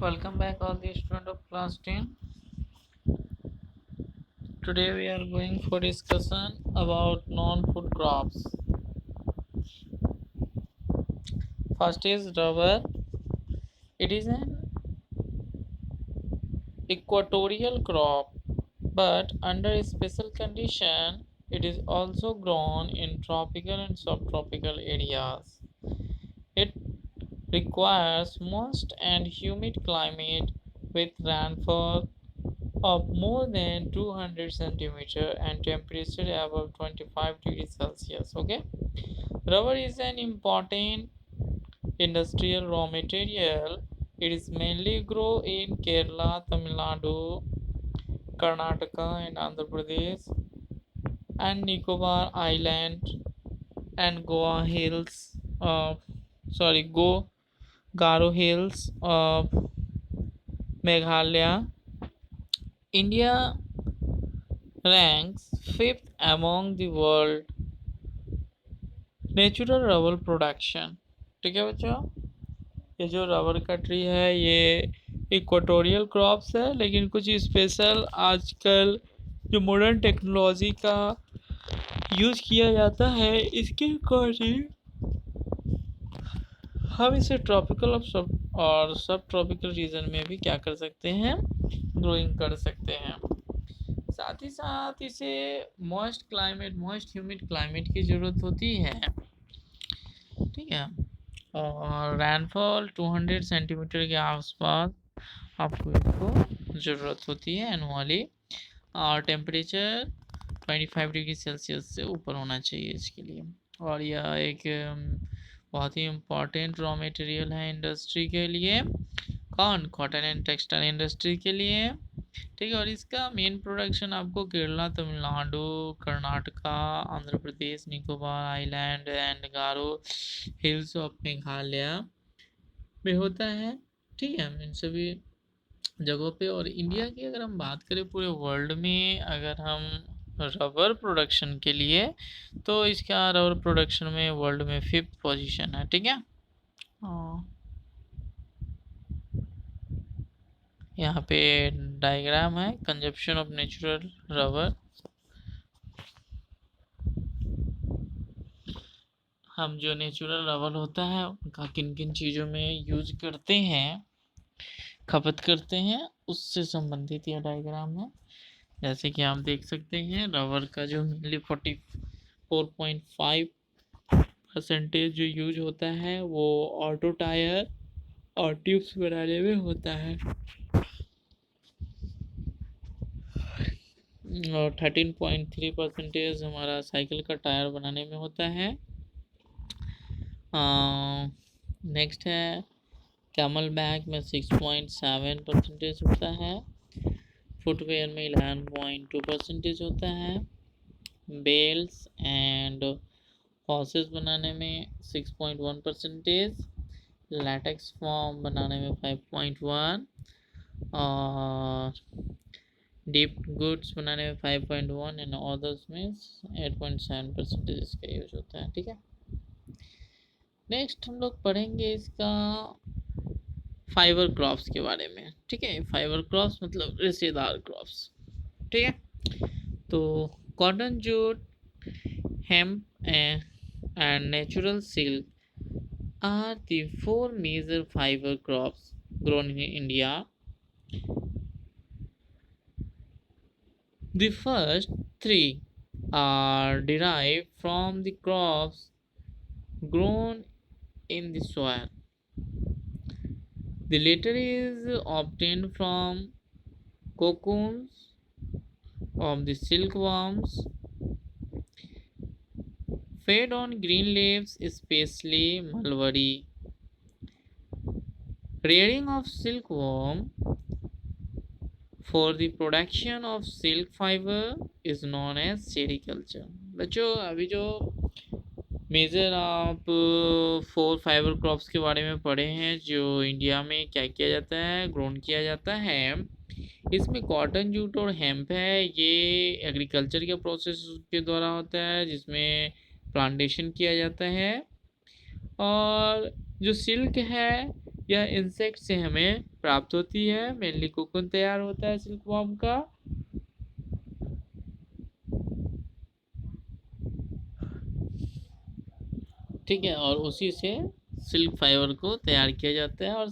Welcome back all the students of class 10. Today we are going for discussion about non-food crops. First is rubber. It is an equatorial crop, but under a special condition it is also grown in tropical and subtropical areas. It requires moist and humid climate with rainfall of more than 200 centimeter and temperature above 25 degrees Celsius. Okay, rubber is an important industrial raw material. It is mainly grown in Kerala, Tamil Nadu, Karnataka, and Andhra Pradesh, and Nicobar Island and Goa Hills. Go Garo Hills of Meghalaya. India ranks fifth among the world natural rubber production. ठीक है बच्चों, ये जो rubber का tree है ये equatorial crops है, लेकिन कुछ स्पेशल आजकल जो मॉडर्न टेक्नोलॉजी का यूज़ किया जाता है इसके अकॉर्डिंग हम इसे ट्रॉपिकल और सब ट्रॉपिकल रीजन में भी क्या कर सकते हैं, ग्रोइंग कर सकते हैं. साथ ही साथ इसे मॉइस्ट ह्यूमिड क्लाइमेट की ज़रूरत होती है. ठीक है, और रेनफॉल 200 सेंटीमीटर के आसपास आपको इसको ज़रूरत होती है एनुअली, और टेम्परेचर 25 डिग्री सेल्सियस से ऊपर होना चाहिए इसके लिए. और यह एक बहुत ही इम्पॉर्टेंट रॉ मटेरियल है इंडस्ट्री के लिए. कॉटन एंड टेक्सटाइल इंडस्ट्री के लिए. ठीक है, और इसका मेन प्रोडक्शन आपको Kerala, Tamil Nadu, Karnataka, Andhra Pradesh, Nicobar island and Garo hills of Meghalaya में होता है. ठीक है, इन सभी जगहों पे. और इंडिया की अगर हम बात करें पूरे वर्ल्ड में, अगर हम रबर प्रोडक्शन के लिए, तो इसका रबर प्रोडक्शन में वर्ल्ड में 5th पोजीशन है. ठीक है, यहाँ पे डायग्राम है कंजप्शन ऑफ नेचुरल रबर. हम जो नेचुरल रबर होता है उनका किन किन चीज़ों में यूज करते हैं, खपत करते हैं, उससे संबंधित यह डायग्राम है. जैसे कि आप देख सकते हैं रबर का जो मेनली 44.5% जो यूज होता है वो ऑटो टायर और ट्यूब्स बनाने में होता है, और 13.3% हमारा साइकिल का टायर बनाने में होता है. नेक्स्ट है कैमल बैग में 6.7% होता है. फुटवेयर में 11.2% होता है. बेल्स एंड हॉर्सेस बनाने में 6.1%. लैटेक्स फॉर्म बनाने में 5.1, और डीप गुड्स बनाने में 5.1 एंड अदर्स में 8.7% इसका यूज होता है. ठीक है, नेक्स्ट हम लोग पढ़ेंगे इसका फाइबर क्रॉप्स के बारे में. ठीक है, फाइबर क्रॉप्स मतलब रेशेदार क्रॉप्स. ठीक है, तो cotton, jute, hemp and natural silk are the 4 major fiber crops grown in India. The first 3 are derived from the crops grown in the soil. The latter is obtained from cocoons of the silkworms, fed on green leaves, especially mulberry. Rearing of silkworm for the production of silk fiber is known as sericulture. बच्चों, अभी जो major आप 4 fibre crops के बारे में पढ़े हैं जो इंडिया में क्या किया जाता है, ग्रोन किया जाता है, इसमें कॉटन, जूट और हेम्प है. ये एग्रीकल्चर के प्रोसेस के द्वारा होता है जिसमें प्लांटेशन किया जाता है. और जो सिल्क है यह इंसेक्ट से हमें प्राप्त होती है। मेनली कोकून तैयार होता है सिल्क वॉर्म का। ठीक है, और उसी से सिल्क फाइबर को तैयार किया जाता है। और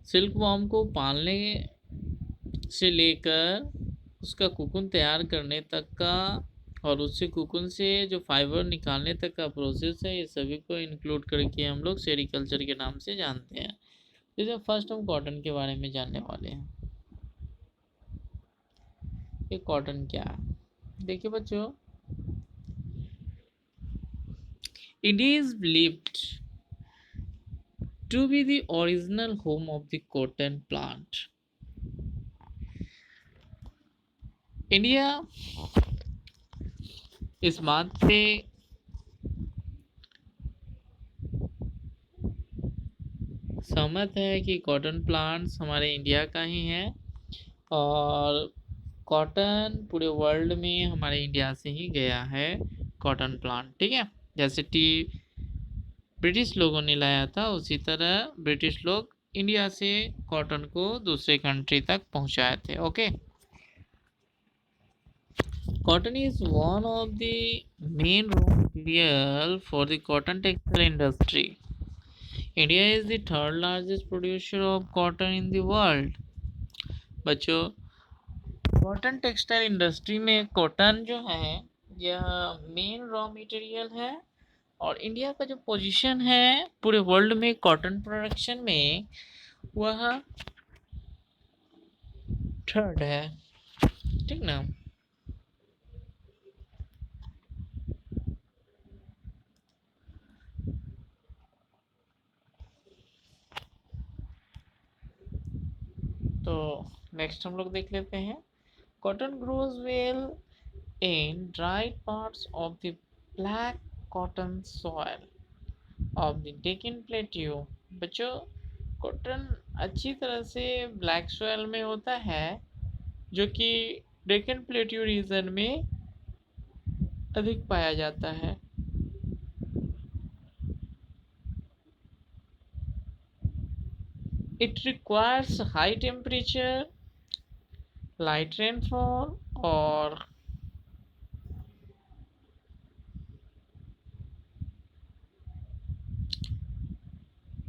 सिल्क वॉर्म को पालने से लेकर उसका कोकून तैयार करने तक का और उससे कोकून से जो फाइबर निकालने तक का प्रोसेस है, ये सभी को इंक्लूड करके हम लोग सेरिकल्चर के नाम से जानते हैं। जैसे फर्स्ट हम कॉटन के बारे में जानने वाले हैं। ये कॉटन क्या है? देखिए बच्चों, India is believed to be the original home of the cotton plant. India इस बात से सहमत है कि कॉटन प्लांट्स हमारे इंडिया का ही है और कॉटन पूरे वर्ल्ड में हमारे इंडिया से ही गया है कॉटन प्लांट। ठीक है, जैसे टी ब्रिटिश लोगों ने लाया था, उसी तरह ब्रिटिश लोग इंडिया से कॉटन को दूसरे कंट्री तक पहुंचाए थे। Okay, cotton is one of the main raw material for the cotton textile industry. India is the third largest producer of cotton in the world. बच्चों, कॉटन टेक्सटाइल इंडस्ट्री में cotton जो है यह मेन रॉ मटेरियल है और India का जो position है पूरे वर्ल्ड में कॉटन प्रोडक्शन में वह थर्ड है। ठीक ना? तो नेक्स्ट हम लोग देख लेते हैं। Cotton grows well in dried parts of the black cotton soil of the Deccan Plateau। बच्चों, कॉटन अच्छी तरह से ब्लैक सॉइल में होता है जो कि डेक्कन प्लेट्यू रीजन में अधिक पाया जाता है। It requires high temperature, light rainfall और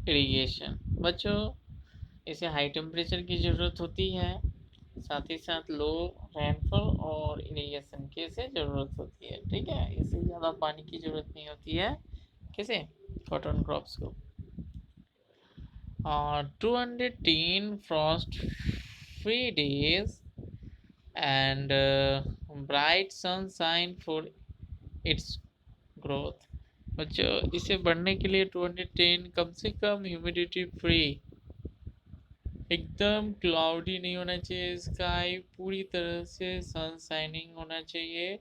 इरिगेशन। बच्चों, इसे हाई टेम्परेचर की ज़रूरत होती है, साथ ही साथ लो रेनफॉल और इरिगेशन की इसे ज़रूरत होती है। ठीक है, इसे ज़्यादा पानी की ज़रूरत नहीं होती है किसे, कॉटन क्रॉप्स को। और 210 Frost free days and bright sunshine for its growth. बच्चों, इसे बढ़ने के लिए 210 कम से कम ह्यूमिडिटी फ्री, एकदम क्लाउडी नहीं होना चाहिए स्काई, पूरी तरह से सन शाइनिंग होना चाहिए।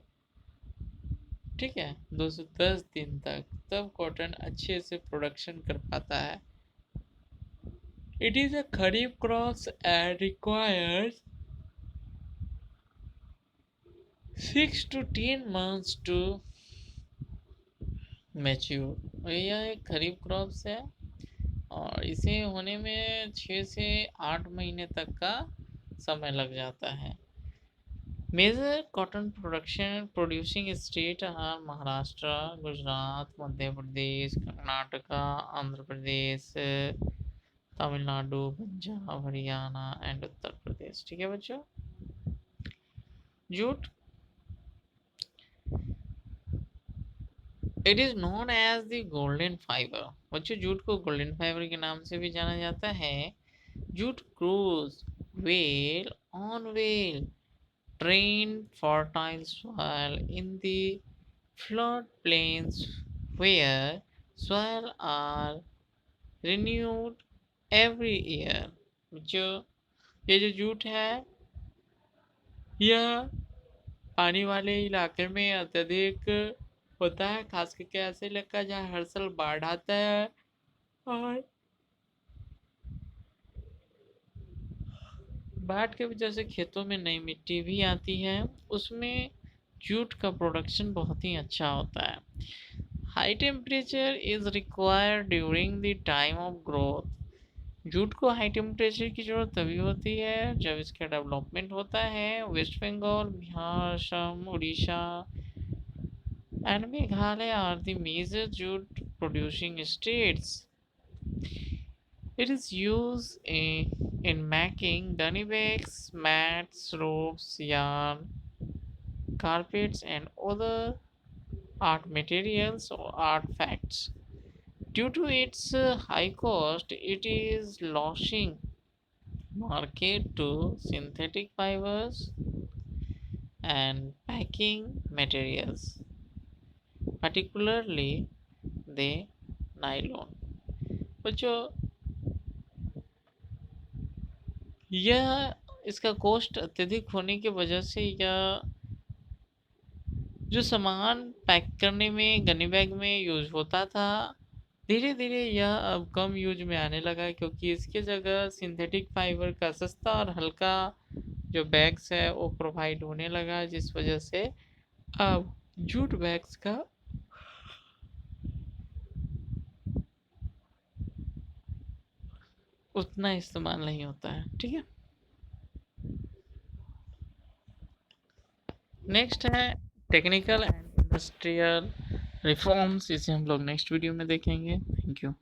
ठीक है, 210 दिन तक, तब कॉटन अच्छे से प्रोडक्शन कर पाता है। It is a kharif crops and requires 6 to 10 months to mature. यह एक खरीफ क्रॉप्स है और इसे होने में 6 से 8 महीने तक का समय लग जाता है। Major cotton producing state are Maharashtra, Gujarat, Madhya Pradesh, Karnataka, Andhra Pradesh, Tamil Nadu, Punjab, Haryana and Uttar Pradesh. ठीक है बच्चों। Jute, it is known as the golden fibre. बच्चों, जूट को गोल्डन फाइबर के नाम से भी जाना जाता है। Jute grows well on well drained fertile soil in the floodplains where soil are renewed every year। जो ये जो जूट है यह पानी वाले इलाके में अत्यधिक होता है, खास करके ऐसे इलाका जहाँ हर साल बाढ़ आता है और बाढ़ की वजह से खेतों में नई मिट्टी भी आती है, उसमें जूट का प्रोडक्शन बहुत ही अच्छा होता है। High temperature is required during the time of growth. Jute को हाई टेम्परेचर की जरूरत तभी होती है जब इसका डेवलपमेंट होता है। West Bengal, Bihar, Assam, Orissa and Meghalaya are the major jute producing states. It is used in making dunny bags, mats, ropes, yarn, carpets, and other art materials or artifacts. Due to its high cost, it is losing market to synthetic fibers and packing materials, particularly the nylon. बच्चों, यह इसका cost अत्यधिक होने की वजह से यह जो सामान पैक करने में गनी बैग में यूज होता था, धीरे धीरे यह अब कम यूज में आने लगा क्योंकि इसके जगह सिंथेटिक फाइबर का सस्ता और हल्का जो बैग्स है वो प्रोवाइड होने लगा, जिस वजह से अब जूट बैग्स का उतना इस्तेमाल नहीं होता है। ठीक है, नेक्स्ट है टेक्निकल एंड इंडस्ट्रियल रिफॉर्म्स। इसे हम लोग नेक्स्ट वीडियो में देखेंगे। Thank you.